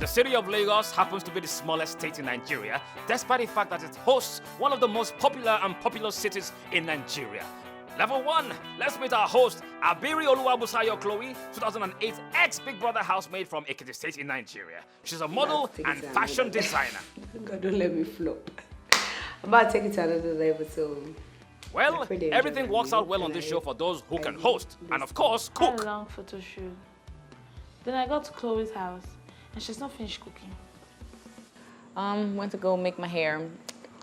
city of Lagos happens to be the smallest state in Nigeria, despite the fact that it hosts one of the most popular and populous cities in Nigeria. Level 1, let's meet our host, Abiri Oluwabusayo Khloe, 2008 ex-Big Brother housemate from Ekiti State in Nigeria. She's a model and fashion designer. God, don't let me flop. I'm about to take it to another level, so... Well, everything works out well on this show for those who can host and, of course, cook. I had a long photo shoot. Then I got to Chloe's house, and she's not finished cooking. Went to go make my hair,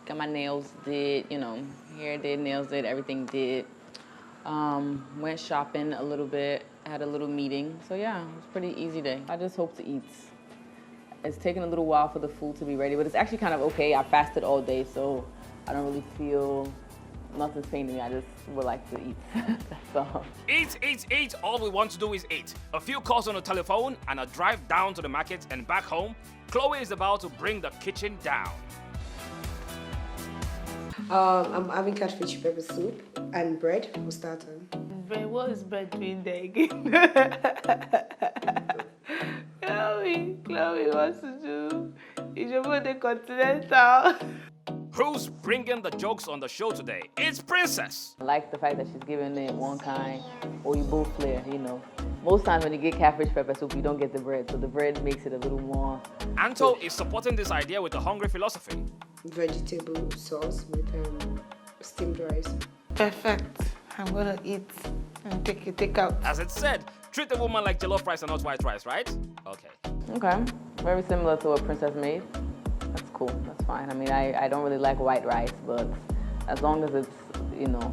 got my nails did, hair did, nails did, everything did. Went shopping a little bit, had a little meeting. So yeah, it was a pretty easy day. I just hope to eat. It's taken a little while for the food to be ready, but it's actually kind of okay. I fasted all day, so I don't really feel nothing's paining me. I just would like to eat. That's all. Eat, eat, eat. All we want to do is eat. A few calls on the telephone and a drive down to the market and back home. Chloe is about to bring the kitchen down. I'm having catfish pepper soup and bread for starter. Bread? What is bread doing there again? Chloe wants to do. You should put the Continental. Who's bringing the jokes on the show today? It's Princess. I like the fact that she's giving it one kind, or you both flair, Most times when you get catfish pepper soup, you don't get the bread, so the bread makes it a little more. Anto is supporting this idea with a hungry philosophy. Vegetable sauce with steamed rice. Perfect. I'm gonna eat and take out. As it said, treat a woman like jollof rice and not white rice, right? Okay. Okay, very similar to what Princess made. That's cool, that's fine. I mean, I don't really like white rice, but as long as it's,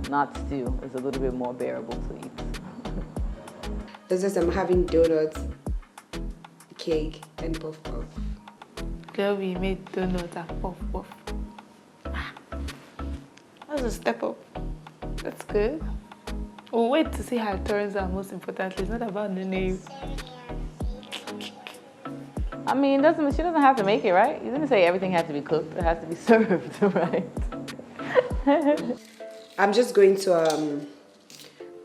not stew, it's a little bit more bearable to eat. This is I'm having donuts, cake, and puff puff. Chloe made donuts and puff puff. That's a step up. That's good. We'll wait to see how it turns out, most importantly. It's not about the name. I mean, she doesn't have to make it, right? You didn't say everything has to be cooked. It has to be served, right? I'm just going to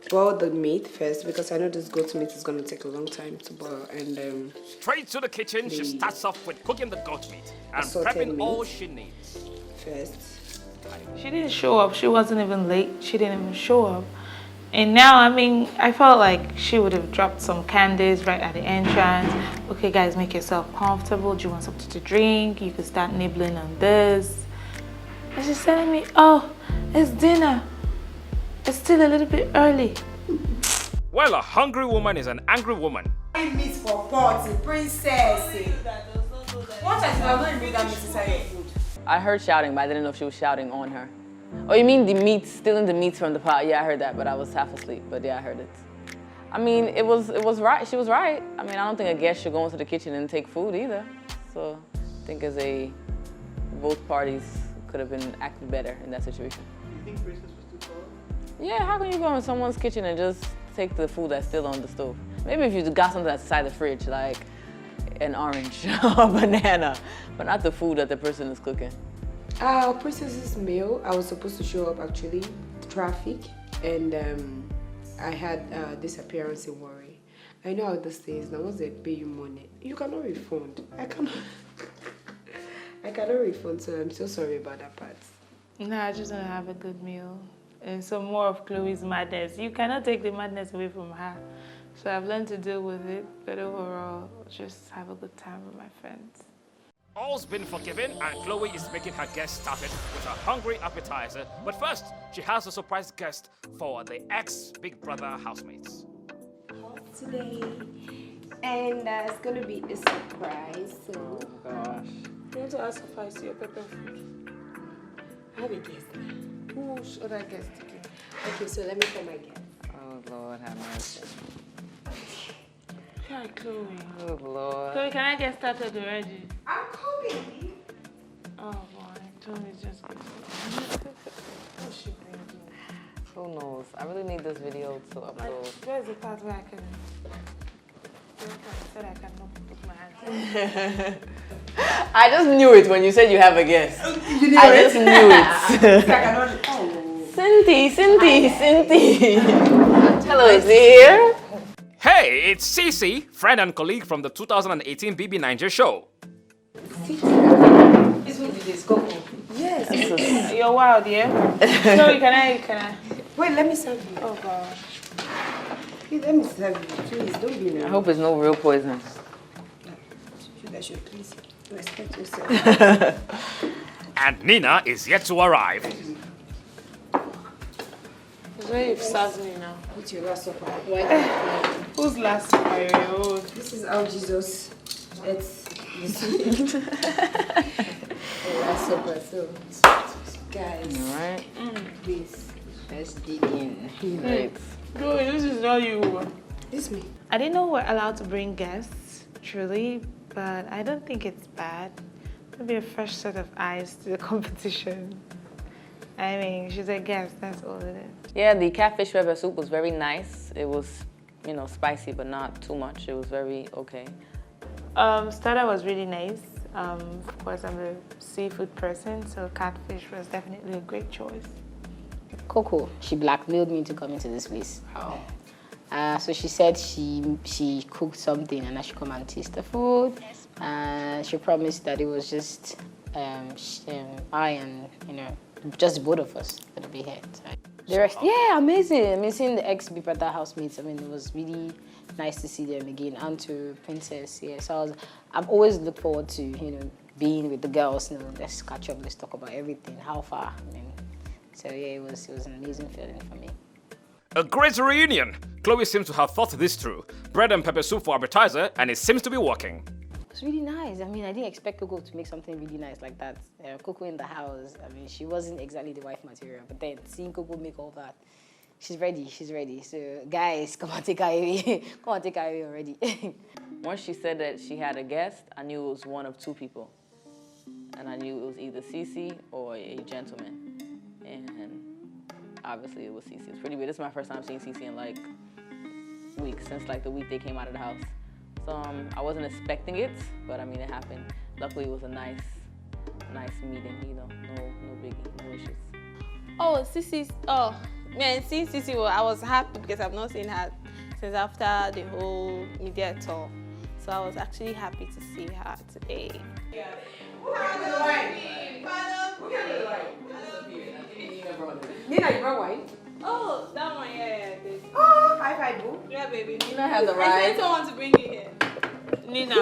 boil the meat first because I know this goat meat is going to take a long time to boil. And straight to the kitchen, she starts off with cooking the goat meat and prepping all she needs. First. She didn't show up. She wasn't even late. She didn't even show up. And now, I felt like she would have dropped some candies right at the entrance. Okay, guys, make yourself comfortable. Do you want something to drink? You can start nibbling on this. And she's telling me, oh, it's dinner. It's still a little bit early. Well, a hungry woman is an angry woman. Meat for party, princess. What are you not even that meat inside your food? I heard shouting, but I didn't know if she was shouting on her. Oh, you mean the meat, stealing the meats from the pot? Yeah, I heard that, but I was half asleep. But yeah, I heard it. I mean, it was right. She was right. I mean, I don't think a guest should go into the kitchen and take food either. So I think both parties could have been acted better in that situation. You think Princess was too cold? Yeah, how can you go in someone's kitchen and just take the food that's still on the stove? Maybe if you got something that's inside the fridge, like an orange or a banana, but not the food that the person is cooking. Princess's meal, I was supposed to show up actually, traffic, and I had disappearance in worry. I know how this thing now. Once they pay you money, you cannot refund. I cannot refund, so I'm so sorry about that part. No, I just want to have a good meal and some more of Chloe's madness. You cannot take the madness away from her. So I've learned to deal with it, but overall, just have a good time with my friends. All's been forgiven, and Chloe is making her guest started with a hungry appetizer. But first, she has a surprise guest for the ex-Big Brother housemates. Today, and it's gonna be a surprise. So, Oh gosh. You want to ask if I see your pepper food? I have a guest. Who's other guest again? Okay, so let me call my guest. Oh Lord, have mercy. Hi, Chloe. Oh Lord. Chloe, can I get started already? I'm coming. Oh boy, Tony just gets What's she bringing? Who knows? I really need this video to upload. Where's the part where I can... I said I cannot put my hands in. I just knew it when you said you have a guest. I just knew it. Oh. Cynthia. Hello, is he here? Hey, it's Cece, friend and colleague from the 2018 BB Naija show. This one is Coco. Yes. You're wild, yeah? Sorry, can I? Wait, let me serve you. Oh, God. Please, let me serve you. Please, don't be nervous. I hope it's no real poison. You guys should please respect yourself. And Nina is yet to arrive. Where you've served me now? What's your last supper? Who's last supper? Oh. This is how Jesus ate this last supper. So, guys, Alright. please, let's dig in. Right. No, this is not you. This me. I didn't know we're allowed to bring guests, truly, but I don't think it's bad. It'll be a fresh set of eyes to the competition. I mean, she's a guest, that's all it is. Yeah, the catfish pepper soup was very nice. It was, spicy, but not too much. It was very okay. Starter was really nice. Of course, I'm a seafood person, so catfish was definitely a great choice. Coco, she blackmailed me into coming to this place. How? So she said she cooked something and I should come and taste the food. She promised that it was just I and just both of us that'll be here. The rest, yeah, amazing. I mean, seeing the ex-Big Brother housemates, I mean, it was really nice to see them again. And to Princess, yeah. So I'm always look forward to being with the girls. Let's catch up, let's talk about everything. How far? I mean, so yeah, it was an amazing feeling for me. A great reunion. Khloe seems to have thought this through. Bread and pepper soup for appetizer, and it seems to be working. It was really nice. I mean, I didn't expect Coco to make something really nice like that. Coco in the house, I mean, she wasn't exactly the wife material, but then seeing Coco make all that, she's ready. So guys, come on, take her away. Come on, take her away already. Once she said that she had a guest, I knew it was one of two people. And I knew it was either Cece or a gentleman. And obviously it was Cece. It's pretty weird. This is my first time seeing Cece in like weeks, since like the week they came out of the house. So I wasn't expecting it, but I mean it happened. Luckily it was a nice meeting, no biggie, no issues. Oh, Cece, man, seeing Cece, I was happy because I've not seen her since after the whole media tour. So I was actually happy to see her today. Nina, you brought wine? Oh, that one, yeah. Oh, high five, boo. Yeah, baby. Nina has the I right. sent someone to bring it here. Nina.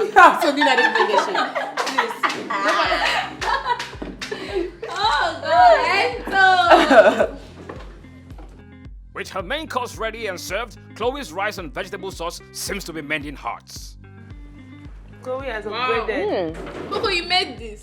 So Nina didn't bring this shit. Oh, God, Enzo! With her main course ready and served, Khloe's rice and vegetable sauce seems to be mending hearts. Khloe has upgraded. Coco, you made this.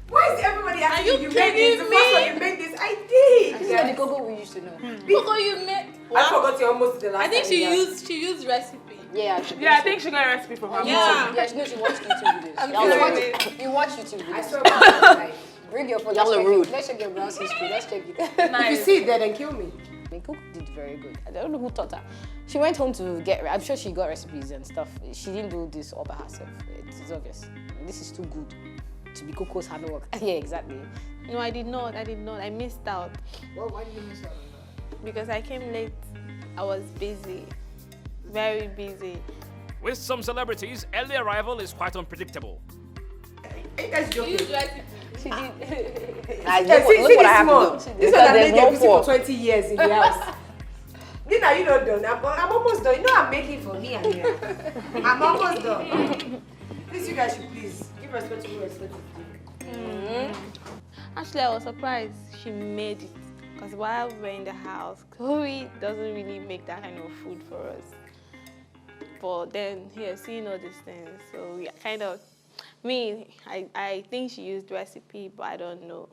Why is everybody asking Are you made this? The kidding first me? one you made this, I did. This is the Coco we used to know. Coco, you made. I forgot you almost the last I think time she you used recipe. Yeah, Yeah, I think she got a recipe from her. Yeah. Yeah, she knows she watched YouTube videos. I'm Y'all sorry. you watch YouTube I videos. swear by my life. Bring your phone. Y'all are rude. Let's check your browse history. Let's check it. If you see it there, then kill me. I mean, Coco did very good. I don't know who taught her. She went home to get. I'm sure she got recipes and stuff. She didn't do this all by herself. It's obvious. This is too good to be Coco's handwork. Yeah, exactly. No, I did not. I missed out Well, why did you miss out on because I came late. I was busy. Very busy. With some celebrities, early arrival is quite unpredictable. that? Are you guys joking? recipe. She did. Look See what I have this to do. one. This one Because I there's made no a visit for fork. 20 years in the house. Nina, you not done. I'm almost done. You know I'm making for me and Nina. I'm almost done. Please, you guys should please give respect to who respect is due. Actually, I was surprised she made it because while we were in the house, Khloe doesn't really make that kind of food for us. But then here, seeing all these things, so we kind of, I think she used recipe, but I don't know.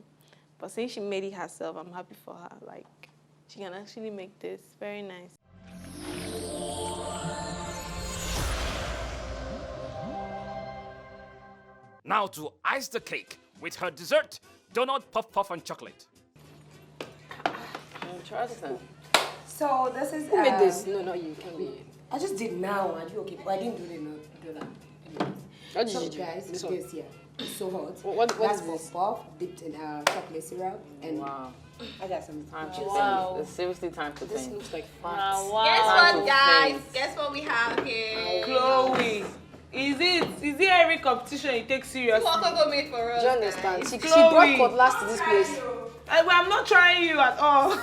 But since she made it herself, I'm happy for her. Like, she can actually make this very nice. Now to ice the cake with her dessert, donut, puff, and chocolate. Trust her. So this is. Who made this? No, not you. Can't be. I just did now. Are you okay? But I didn't do that. Anyways. What did So you do? guys, This this one. here. It's so hot. What That's is this? puff dipped in chocolate syrup and Wow. I got some Time to Wow. think. It's seriously time to This think. looks like fat. Wow. Guess Time what, to guys? think. Guess what we have here? Chloe, is it every competition you take seriously? What Coco made for us? Do you understand? She Chloe. brought cutlass to this place. I'm not trying you at all.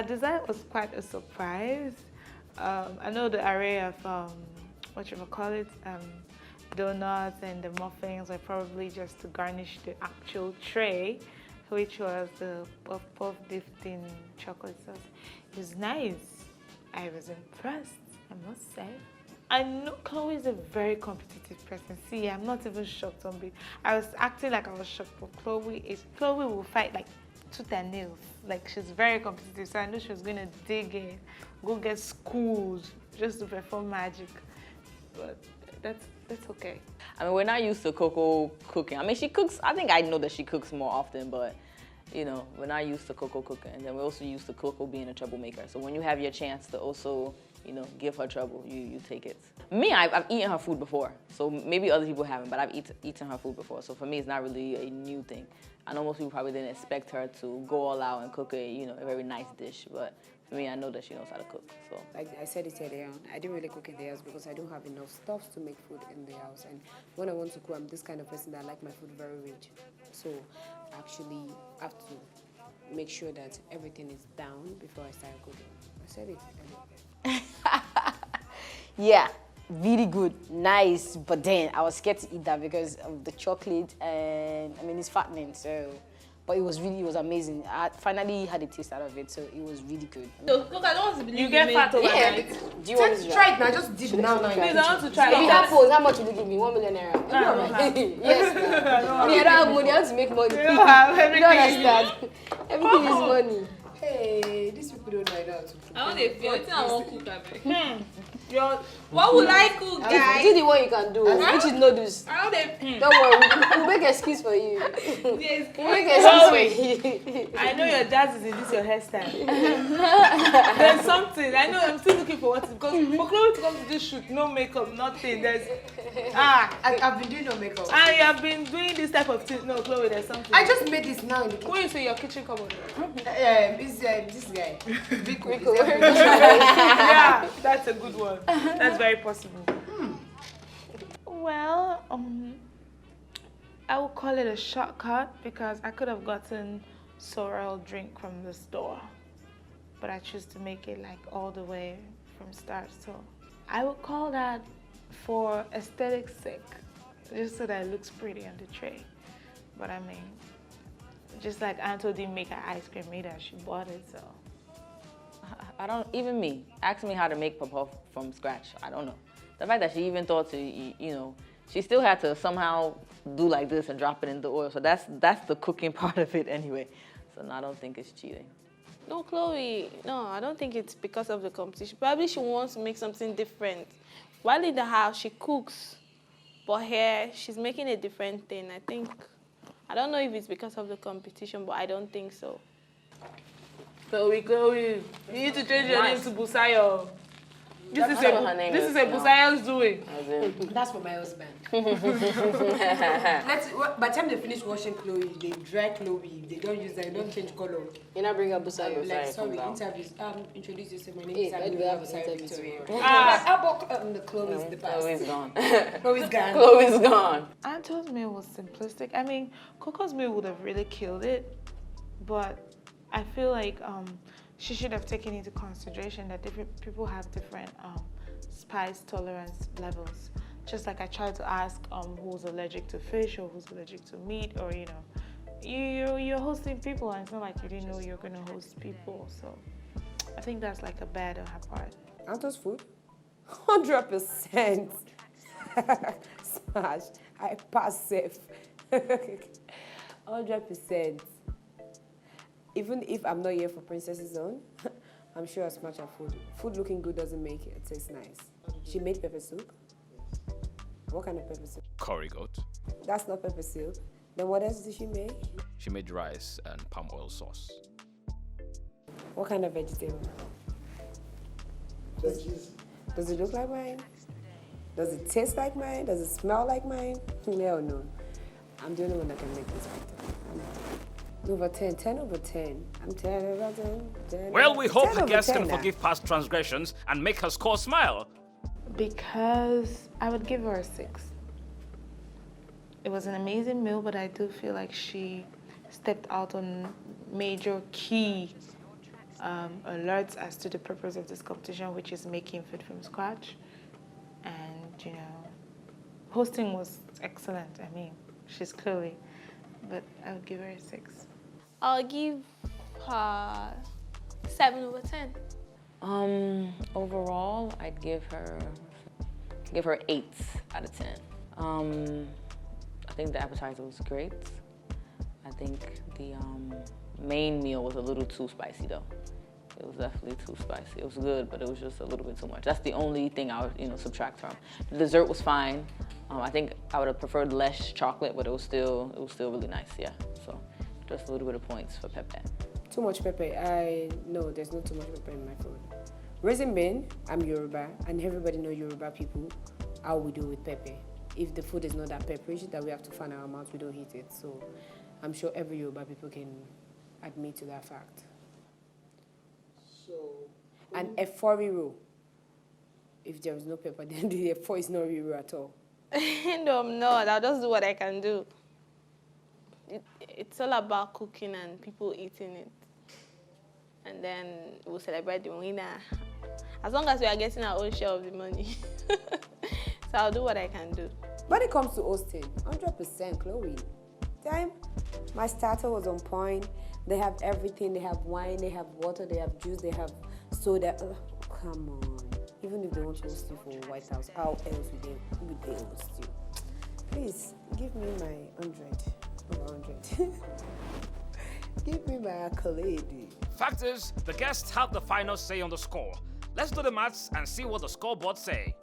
Design was quite a surprise. I know the array of donuts and the muffins were probably just to garnish the actual tray, which was the puff dipped in chocolate sauce. It was nice. I was impressed, I must say. I know Chloe is a very competitive person. See, I'm not even shocked on it. I was acting like I was shocked, but Chloe will fight like tooth and nails. Like, she's very competitive, so I know she was gonna dig in, go get schooled just to perform magic. But that's okay. I mean, we're not used to Coco cooking. I mean, she cooks. I think I know that she cooks more often, but you know, we're not used to Coco cooking. And then we're also used to Coco being a troublemaker. So when you have your chance to also, you know, give her trouble, you take it. Me, I've eaten her food before. So maybe other people haven't, but I've eaten her food before. So for me, it's not really a new thing. I know most people probably didn't expect her to go all out and cook a very nice dish, but for me, I know that she knows how to cook. So, Like I said it earlier on, I didn't really cook in the house because I don't have enough stuff to make food in the house. And when I want to cook, I'm this kind of person that I like my food very rich. So I actually have to make sure that everything is down before I start cooking. I said it earlier. Yeah, really good, nice. But then I was scared to eat that because of the chocolate, and I mean it's fattening. So, but it was amazing. I finally had a taste out of it, so it was really good. So, look, I don't want to believe You get fat overnight. Do you want to Try it now, just dip now. Please, I want to try If you it. have phones, how much will you give me? 1 million naira. I don't have. Yes. I don't have money. I have to make money. You don't have You everything. don't understand. Everything is money. Hey, these people don't know how to cook. I want to feel it. I won't cook that. What would I cook, guys? Do the one you can do, which is noodles. I want to. Don't worry, we'll make excuse for you. Yes, We'll make excuse for you. I know your jazz is in this your hairstyle. There's something. I know I'm still looking for what because for Chloe to come to this shoot, no makeup, nothing. There's I've been doing no makeup. and you have been doing this type of thing. No, Chloe, there's something. I just made this now in the kitchen. When you say your kitchen cupboard. It's this guy. Rico. Yeah, that's a good one. That's very possible. Well, I would call it a shortcut because I could have gotten sorrel drink from the store, but I choose to make it like all the way from start. So I would call that for aesthetic's sake, just so that it looks pretty on the tray. But I mean, just like Anto didn't make her ice cream either, she bought it, so. I don't, even me, ask me how to make puff from scratch. I don't know. The fact that she even thought to, she still had to somehow do like this and drop it in the oil. So that's the cooking part of it anyway. So no, I don't think it's cheating. No, Chloe, no, I don't think it's because of the competition. Probably she wants to make something different. While in the house, she cooks, but here, she's making a different thing. I don't know if it's because of the competition, but I don't think so. Chloe, you need to change your name to Busayo. This is a Busayo's doing. That's for my husband. By the time they finish washing Chloe, they dry Chloe. They don't use that. They don't change color. You not bring up Busayo. Like, sorry, interviews. Introduce yourself. My name is Why do we have Busayo interviews Victoria. tomorrow? The Chloe is the past. Chloe's gone. Chloe's gone. Chloe's gone. Anto's meal was simplistic. I mean, Coco's meal would have really killed it, but I feel like she should have taken into consideration that different people have different spice tolerance levels. Just like I tried to ask who's allergic to fish or who's allergic to meat, or you're hosting people, and it's not like you didn't know you're gonna host people. So I think that's like a bad on her part. Anto's food? 100%. Smash. I pass safe. 100%. Even if I'm not here for Princess's Zone, I'm sure I'll smash her food. Food looking good doesn't make it taste nice. She made pepper soup. What kind of pepper soup? Curry goat. That's not pepper soup. Then what else did she make? She made rice and palm oil sauce. What kind of vegetable? Does it look like mine? Does it taste like mine? Does it smell like mine? Hell no. I'm the only one that can make this pizza. Over 10, 10 over 10. I'm 10 over 10. 10 Well, we hope the over guests 10 can now. forgive past transgressions and make her score smile. Because I would give her a 6. It was an amazing meal, but I do feel like she stepped out on major key alerts as to the purpose of this competition, which is making food from scratch. And, you know, hosting was excellent. I mean, she's Khloe, but I would give her a 6. I'll give her 7 over 10. Overall, I'd give her 8 out of 10. I think the appetizer was great. I think the main meal was a little too spicy though. It was definitely too spicy. It was good, but it was just a little bit too much. That's the only thing I would, subtract from. The dessert was fine. I think I would have preferred less chocolate, but it was still really nice. Yeah. So just a little bit of points for Pepe. Too much pepper. No, there's not too much pepper in my food. Reason being, I'm Yoruba, and everybody know Yoruba people, how we do with pepper. If the food is not that pepperish that we have to fan our mouth, we don't eat it. So I'm sure every Yoruba people can admit to that fact. And F4 riro. If there is no pepper, then the F4 is not riro at all. No, I'm not. I'll just do what I can do. It's all about cooking and people eating it. And then we'll celebrate the winner. As long as we are getting our own share of the money. So I'll do what I can do. When it comes to hosting, 100% Khloe. Time, my starter was on point. They have everything. They have wine, they have water, they have juice, they have soda. Come on. Even if they want to host you for White House, how else would they host you? Please, give me my 100. Over 100. Give me my accolade. Fact is, the guests have the final say on the score. Let's do the maths and see what the scoreboard say.